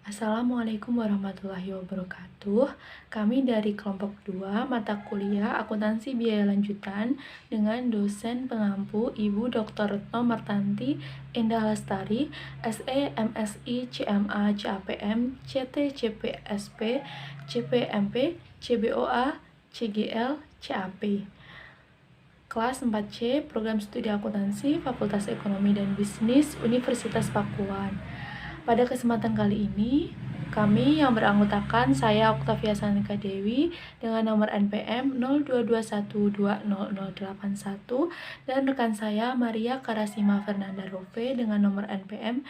Assalamualaikum warahmatullahi wabarakatuh. Kami dari kelompok 2 mata kuliah Akuntansi Biaya Lanjutan dengan dosen pengampu Ibu Dr. Retno Martanti Endah Lestari, SE, MSI, CMA, CAPM, CT, CPSP, CPMP, CBOA, CGL, CAP. Kelas 4C, Program Studi Akuntansi, Fakultas Ekonomi dan Bisnis, Universitas Pakuan. Pada kesempatan kali ini, kami yang beranggotakan saya Oktavia Sanika Dewi dengan nomor NPM 0221200081 dan rekan saya Maria Karasima Fernanda Rove dengan nomor NPM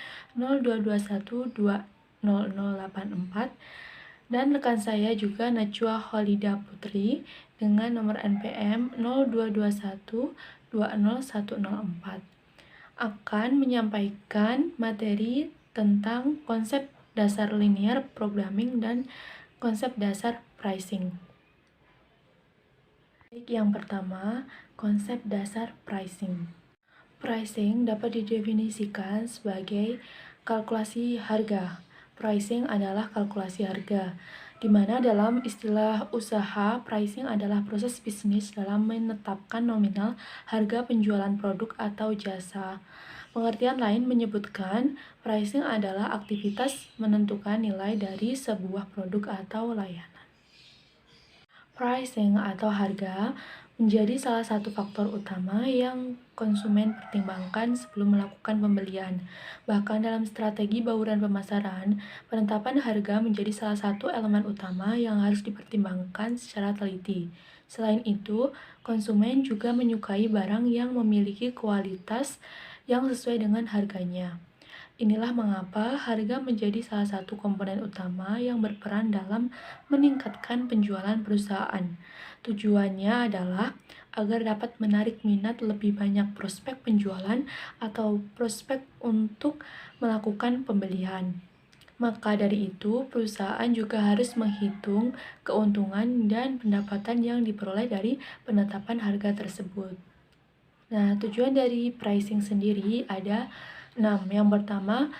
0221200084 dan rekan saya juga Najwa Holida Putri dengan nomor NPM 0221200104 akan menyampaikan materi tentang konsep dasar linear programming dan konsep dasar pricing. Yang pertama, konsep dasar pricing. Pricing dapat didefinisikan sebagai kalkulasi harga. Pricing adalah kalkulasi harga, di mana dalam istilah usaha, pricing adalah proses bisnis dalam menetapkan nominal harga penjualan produk atau jasa. Pengertian lain menyebutkan pricing adalah aktivitas menentukan nilai dari sebuah produk atau layanan. Pricing atau harga menjadi salah satu faktor utama yang konsumen pertimbangkan sebelum melakukan pembelian. Bahkan dalam strategi bauran pemasaran, penetapan harga menjadi salah satu elemen utama yang harus dipertimbangkan secara teliti. Selain itu, konsumen juga menyukai barang yang memiliki kualitas yang sesuai dengan harganya. Inilah mengapa harga menjadi salah satu komponen utama yang berperan dalam meningkatkan penjualan perusahaan. Tujuannya adalah agar dapat menarik minat lebih banyak prospek penjualan atau prospek untuk melakukan pembelian. Maka dari itu, perusahaan juga harus menghitung keuntungan dan pendapatan yang diperoleh dari penetapan harga tersebut. Nah, tujuan dari pricing sendiri ada 6. Yang pertama,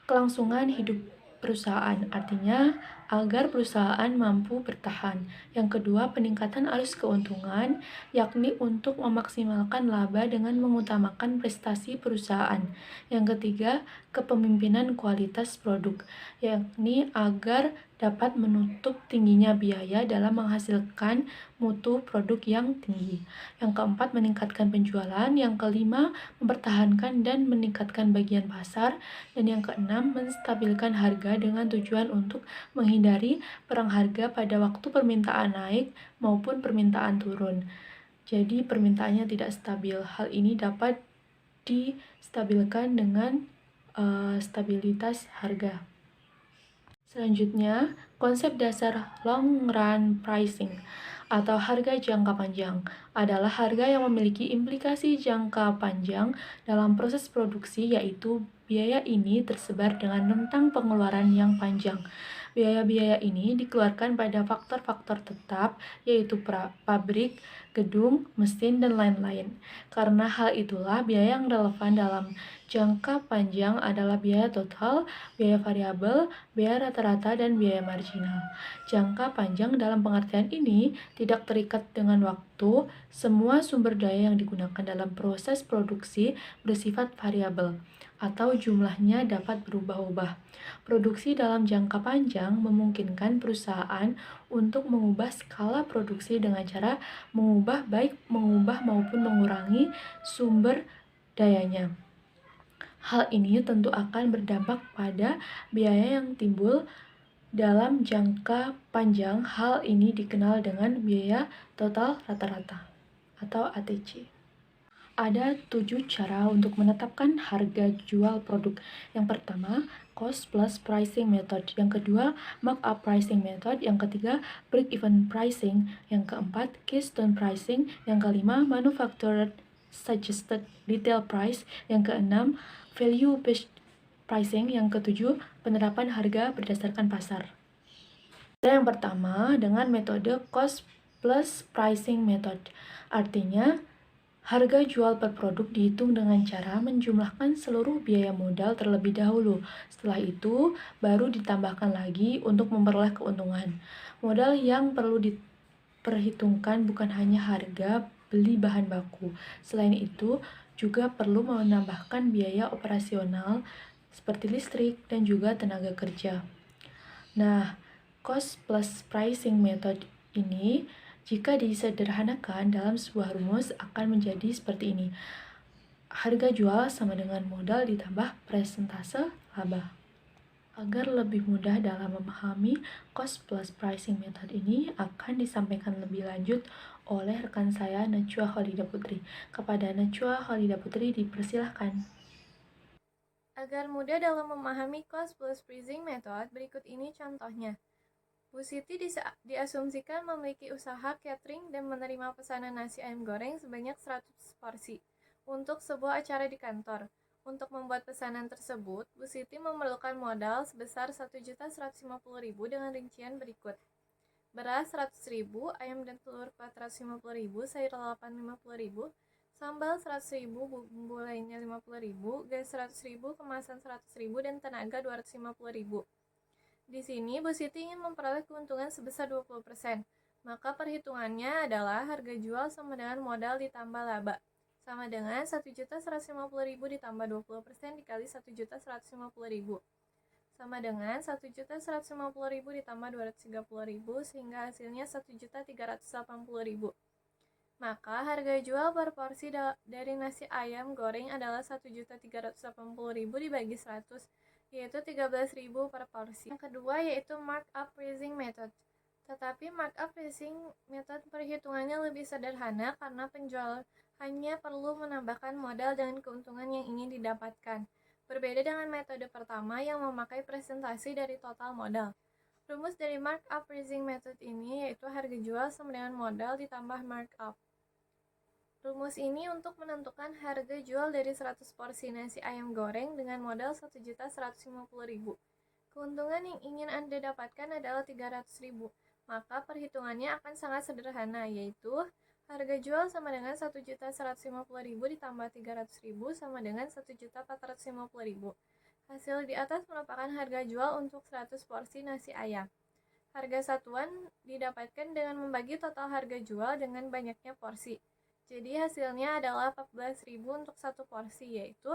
kelangsungan hidup perusahaan, artinya agar perusahaan mampu bertahan. Yang kedua, peningkatan arus keuntungan, yakni untuk memaksimalkan laba dengan mengutamakan prestasi perusahaan. Yang ketiga, kepemimpinan kualitas produk, yakni agar dapat menutup tingginya biaya dalam menghasilkan mutu produk yang tinggi. Yang keempat, meningkatkan penjualan. Yang kelima, mempertahankan dan meningkatkan bagian pasar. Dan yang keenam, menstabilkan harga dengan tujuan untuk menghindari perang harga pada waktu permintaan naik maupun permintaan turun. Jadi permintaannya tidak stabil. Hal ini dapat distabilkan dengan stabilitas harga. Selanjutnya, konsep dasar long run pricing atau harga jangka panjang adalah harga yang memiliki implikasi jangka panjang dalam proses produksi, yaitu biaya ini tersebar dengan rentang pengeluaran yang panjang. Biaya-biaya ini dikeluarkan pada faktor-faktor tetap, yaitu pabrik, gedung, mesin, dan lain-lain. Karena hal itulah, biaya yang relevan dalam jangka panjang adalah biaya total, biaya variabel, biaya rata-rata, dan biaya marginal. Jangka panjang dalam pengertian ini tidak terikat dengan waktu. Semua sumber daya yang digunakan dalam proses produksi bersifat variabel atau jumlahnya dapat berubah-ubah. Produksi dalam jangka panjang memungkinkan perusahaan untuk mengubah skala produksi dengan cara baik mengubah maupun mengurangi sumber dayanya. Hal ini tentu akan berdampak pada biaya yang timbul dalam jangka panjang. Hal ini dikenal dengan biaya total rata-rata atau ATC. Ada 7 cara untuk menetapkan harga jual produk. Yang pertama, cost plus pricing method. Yang kedua, markup pricing method. Yang ketiga, break-even pricing. Yang keempat, keystone pricing. Yang kelima, manufacturer suggested retail price. Yang keenam, value based pricing. Yang ketujuh, penerapan harga berdasarkan pasar. Yang pertama, dengan metode cost plus pricing method. Artinya, Harga jual per produk dihitung dengan cara menjumlahkan seluruh biaya modal terlebih dahulu. Setelah itu, baru ditambahkan lagi untuk memperoleh keuntungan. Modal yang perlu diperhitungkan bukan hanya harga beli bahan baku. Selain itu, juga perlu menambahkan biaya operasional seperti listrik dan juga tenaga kerja. Nah, cost plus pricing method ini jika disederhanakan dalam sebuah rumus akan menjadi seperti ini. Harga jual sama dengan modal ditambah persentase laba. Agar lebih mudah dalam memahami cost plus pricing method ini akan disampaikan lebih lanjut oleh rekan saya Najwa Khalida Putri. Kepada Najwa Khalida Putri dipersilahkan. Agar mudah dalam memahami cost plus pricing method, berikut ini contohnya. Bu Siti diasumsikan memiliki usaha catering dan menerima pesanan nasi ayam goreng sebanyak 100 porsi untuk sebuah acara di kantor. Untuk membuat pesanan tersebut, Bu Siti memerlukan modal sebesar 1.150.000 dengan rincian berikut. Beras 100.000, ayam dan telur 450.000, sayur lalapan 50.000, sambal 100.000, bumbu lainnya 50.000, gas 100.000, kemasan 100.000, dan tenaga 250.000. Di sini Bu Siti ingin memperoleh keuntungan sebesar 20%. Maka perhitungannya adalah harga jual sama dengan modal ditambah laba. Sama dengan 1.150.000 ditambah 20% dikali 1.150.000. Sama dengan 1.150.000 ditambah 230.000 sehingga hasilnya 1.380.000. Maka harga jual per porsi dari nasi ayam goreng adalah 1.380.000 dibagi 100, yaitu 13.000 per porsi. Yang kedua yaitu markup pricing method. Tetapi markup pricing method perhitungannya lebih sederhana karena penjual hanya perlu menambahkan modal dengan keuntungan yang ingin didapatkan. Berbeda dengan metode pertama yang memakai presentasi dari total modal. Rumus dari markup pricing method ini yaitu harga jual sama dengan modal ditambah markup. Rumus ini untuk menentukan harga jual dari 100 porsi nasi ayam goreng dengan modal 1.150.000. Keuntungan yang ingin Anda dapatkan adalah 300.000. Maka perhitungannya akan sangat sederhana, yaitu harga jual sama dengan 1.150.000 ditambah 300.000 sama dengan 1.450.000. Hasil di atas merupakan harga jual untuk 100 porsi nasi ayam. Harga satuan didapatkan dengan membagi total harga jual dengan banyaknya porsi. Jadi hasilnya adalah 14.000 untuk satu porsi, yaitu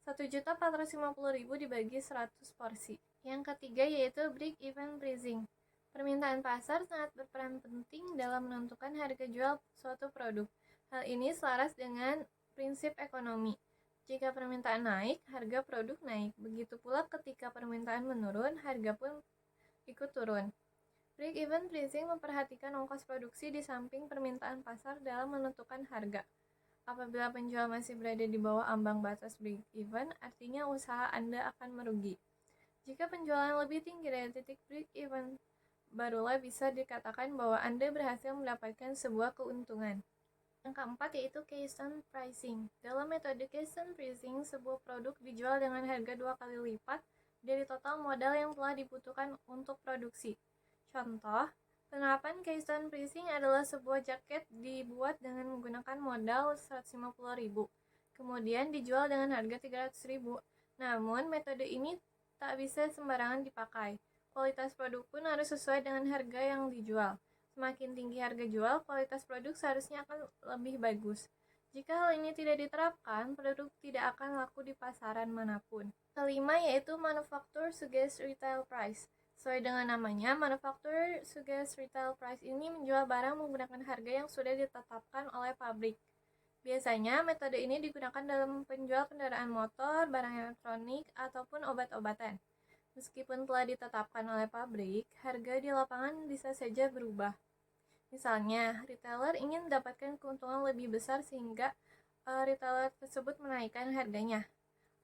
1.450.000 dibagi 100 porsi. Yang ketiga yaitu break-even pricing. Permintaan pasar sangat berperan penting dalam menentukan harga jual suatu produk. Hal ini selaras dengan prinsip ekonomi. Jika permintaan naik, harga produk naik. Begitu pula ketika permintaan menurun, harga pun ikut turun. Break-even pricing memperhatikan ongkos produksi di samping permintaan pasar dalam menentukan harga. Apabila penjual masih berada di bawah ambang batas break-even, artinya usaha Anda akan merugi. Jika penjualan lebih tinggi dari titik break-even, barulah bisa dikatakan bahwa Anda berhasil mendapatkan sebuah keuntungan. Yang keempat yaitu Keystone Pricing. Dalam metode Keystone Pricing, sebuah produk dijual dengan harga 2 kali lipat dari total modal yang telah dibutuhkan untuk produksi. Contoh, penerapan Keystone Pricing adalah sebuah jaket dibuat dengan menggunakan modal 150.000, kemudian dijual dengan harga 300.000. Namun, metode ini tak bisa sembarangan dipakai. Kualitas produk pun harus sesuai dengan harga yang dijual. Semakin tinggi harga jual, kualitas produk seharusnya akan lebih bagus. Jika hal ini tidak diterapkan, produk tidak akan laku di pasaran manapun. Kelima yaitu Manufacturer Suggest Retail Price. Sesuai dengan namanya, Manufacturer Suggest Retail Price ini menjual barang menggunakan harga yang sudah ditetapkan oleh pabrik. Biasanya, metode ini digunakan dalam penjual kendaraan motor, barang elektronik, ataupun obat-obatan. Meskipun telah ditetapkan oleh pabrik, harga di lapangan bisa saja berubah. Misalnya, retailer ingin mendapatkan keuntungan lebih besar sehingga retailer tersebut menaikkan harganya.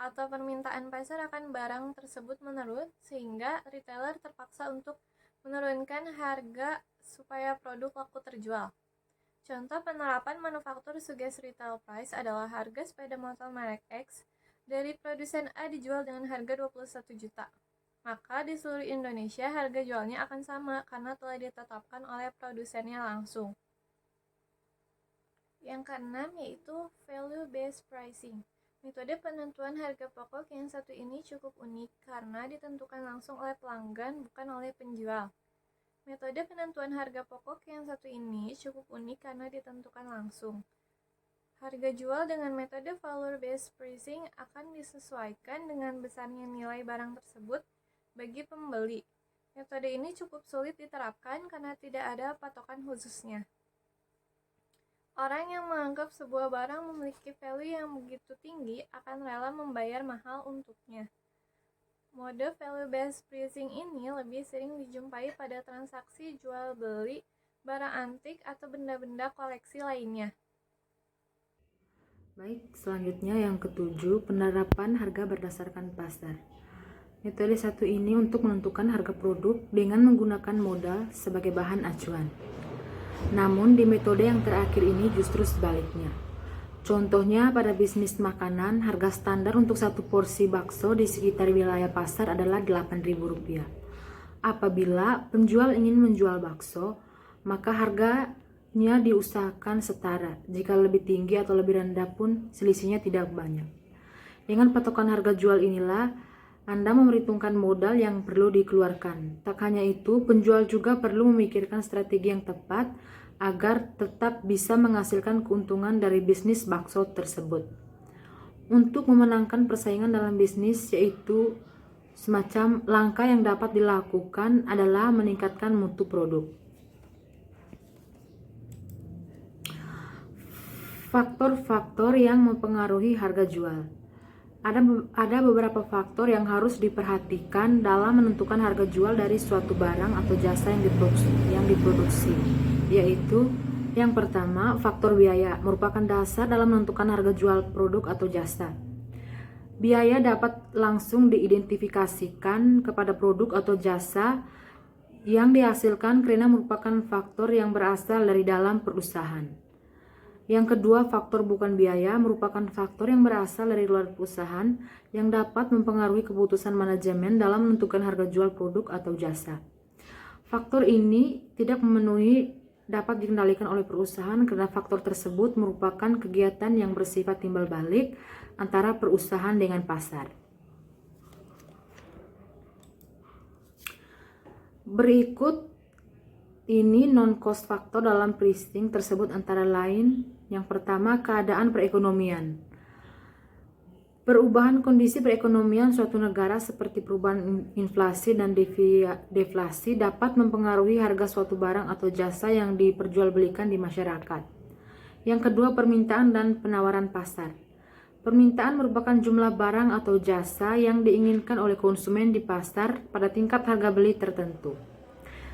Atau permintaan pasar akan barang tersebut menurun sehingga retailer terpaksa untuk menurunkan harga supaya produk laku terjual. Contoh penerapan manufaktur Suggest Retail Price adalah harga sepeda motor merek X dari produsen A dijual dengan harga 21 juta. Maka di seluruh Indonesia harga jualnya akan sama karena telah ditetapkan oleh produsennya langsung. Yang keenam yaitu value based pricing. Metode penentuan harga pokok yang satu ini cukup unik karena ditentukan langsung oleh pelanggan bukan oleh penjual. Metode penentuan harga pokok yang satu ini cukup unik karena ditentukan langsung. Harga jual dengan metode value based pricing akan disesuaikan dengan besarnya nilai barang tersebut bagi pembeli. Metode ini cukup sulit diterapkan karena tidak ada patokan khususnya. Orang yang menganggap sebuah barang memiliki value yang begitu tinggi akan rela membayar mahal untuknya. Mode value-based pricing ini lebih sering dijumpai pada transaksi jual-beli barang antik atau benda-benda koleksi lainnya. Baik, selanjutnya yang ketujuh, penerapan harga berdasarkan pasar. Metode satu ini untuk menentukan harga produk dengan menggunakan modal sebagai bahan acuan. Namun di metode yang terakhir ini justru sebaliknya. Contohnya pada bisnis makanan, harga standar untuk satu porsi bakso di sekitar wilayah pasar adalah Rp8.000. Apabila penjual ingin menjual bakso, maka harganya diusahakan setara. Jika lebih tinggi atau lebih rendah pun selisihnya tidak banyak. Dengan patokan harga jual inilah Anda memperhitungkan modal yang perlu dikeluarkan. Tak hanya itu, penjual juga perlu memikirkan strategi yang tepat agar tetap bisa menghasilkan keuntungan dari bisnis bakso tersebut. Untuk memenangkan persaingan dalam bisnis, yaitu semacam langkah yang dapat dilakukan adalah meningkatkan mutu produk. Faktor-faktor yang mempengaruhi harga jual. Ada beberapa faktor yang harus diperhatikan dalam menentukan harga jual dari suatu barang atau jasa yang diproduksi, yaitu yang pertama, faktor biaya merupakan dasar dalam menentukan harga jual produk atau jasa. Biaya dapat langsung diidentifikasikan kepada produk atau jasa yang dihasilkan karena merupakan faktor yang berasal dari dalam perusahaan. Yang kedua, faktor bukan biaya merupakan faktor yang berasal dari luar perusahaan yang dapat mempengaruhi keputusan manajemen dalam menentukan harga jual produk atau jasa. Faktor ini tidak dapat dikendalikan oleh perusahaan karena faktor tersebut merupakan kegiatan yang bersifat timbal balik antara perusahaan dengan pasar. Berikut ini non-cost factor dalam pricing tersebut antara lain. Yang pertama, keadaan perekonomian. Perubahan kondisi perekonomian suatu negara seperti perubahan inflasi dan deflasi dapat mempengaruhi harga suatu barang atau jasa yang diperjualbelikan di masyarakat. Yang kedua, permintaan dan penawaran pasar. Permintaan merupakan jumlah barang atau jasa yang diinginkan oleh konsumen di pasar pada tingkat harga beli tertentu.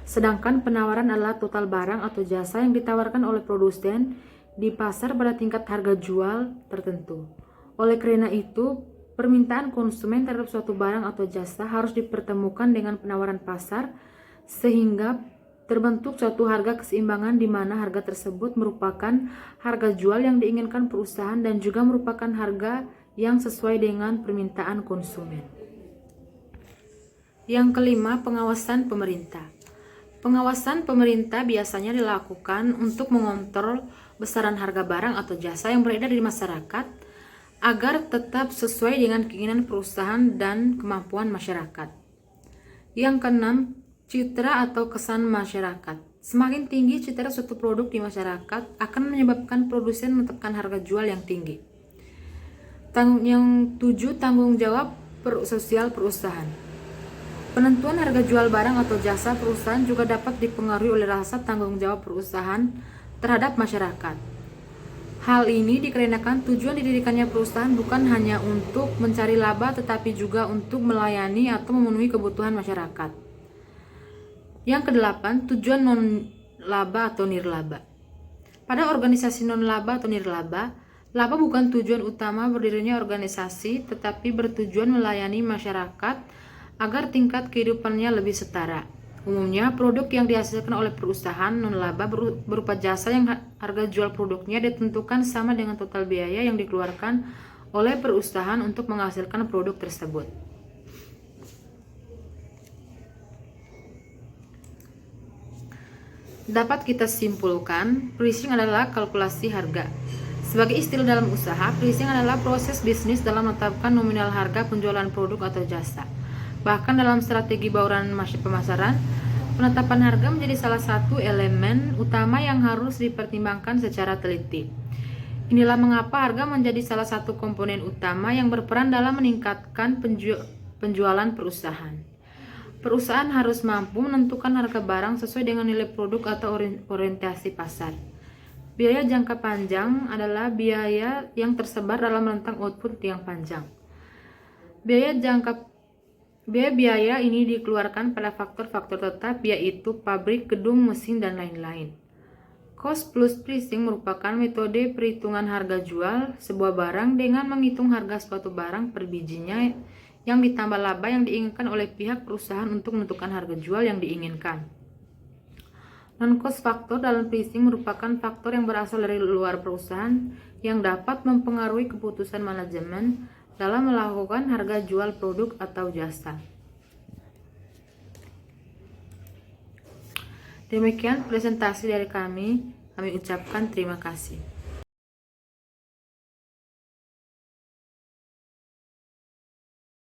Sedangkan penawaran adalah total barang atau jasa yang ditawarkan oleh produsen di pasar pada tingkat harga jual tertentu. Oleh karena itu, permintaan konsumen terhadap suatu barang atau jasa harus dipertemukan dengan penawaran pasar sehingga terbentuk suatu harga keseimbangan di mana harga tersebut merupakan harga jual yang diinginkan perusahaan dan juga merupakan harga yang sesuai dengan permintaan konsumen. Yang kelima, pengawasan pemerintah. Pengawasan pemerintah biasanya dilakukan untuk mengontrol besaran harga barang atau jasa yang beredar di masyarakat agar tetap sesuai dengan keinginan perusahaan dan kemampuan masyarakat. Yang keenam, citra atau kesan masyarakat. Semakin tinggi citra suatu produk di masyarakat akan menyebabkan produsen menetapkan harga jual yang tinggi. Yang tujuh, tanggung jawab sosial perusahaan. Penentuan harga jual barang atau jasa perusahaan juga dapat dipengaruhi oleh rasa tanggung jawab perusahaan terhadap masyarakat. Hal ini dikarenakan tujuan didirikannya perusahaan bukan hanya untuk mencari laba tetapi juga untuk melayani atau memenuhi kebutuhan masyarakat. Yang kedelapan, tujuan non-laba atau nirlaba. Pada organisasi non-laba atau nirlaba, laba bukan tujuan utama berdirinya organisasi tetapi bertujuan melayani masyarakat agar tingkat kehidupannya lebih setara. Umumnya, produk yang dihasilkan oleh perusahaan non-laba berupa jasa yang harga jual produknya ditentukan sama dengan total biaya yang dikeluarkan oleh perusahaan untuk menghasilkan produk tersebut. Dapat kita simpulkan, pricing adalah kalkulasi harga. Sebagai istilah dalam usaha, pricing adalah proses bisnis dalam menetapkan nominal harga penjualan produk atau jasa. Bahkan dalam strategi bauran pemasaran, penetapan harga menjadi salah satu elemen utama yang harus dipertimbangkan secara teliti. Inilah mengapa harga menjadi salah satu komponen utama yang berperan dalam meningkatkan penjualan perusahaan. Perusahaan harus mampu menentukan harga barang sesuai dengan nilai produk atau orientasi pasar. Biaya jangka panjang adalah biaya yang tersebar dalam rentang output yang panjang. Biaya ini dikeluarkan pada faktor-faktor tetap, yaitu pabrik, gedung, mesin, dan lain-lain. Cost plus pricing merupakan metode perhitungan harga jual sebuah barang dengan menghitung harga suatu barang per bijinya yang ditambah laba yang diinginkan oleh pihak perusahaan untuk menentukan harga jual yang diinginkan. Non-cost factor dalam pricing merupakan faktor yang berasal dari luar perusahaan yang dapat mempengaruhi keputusan manajemen dalam melakukan harga jual produk atau jasa. Demikian presentasi dari kami ucapkan terima kasih.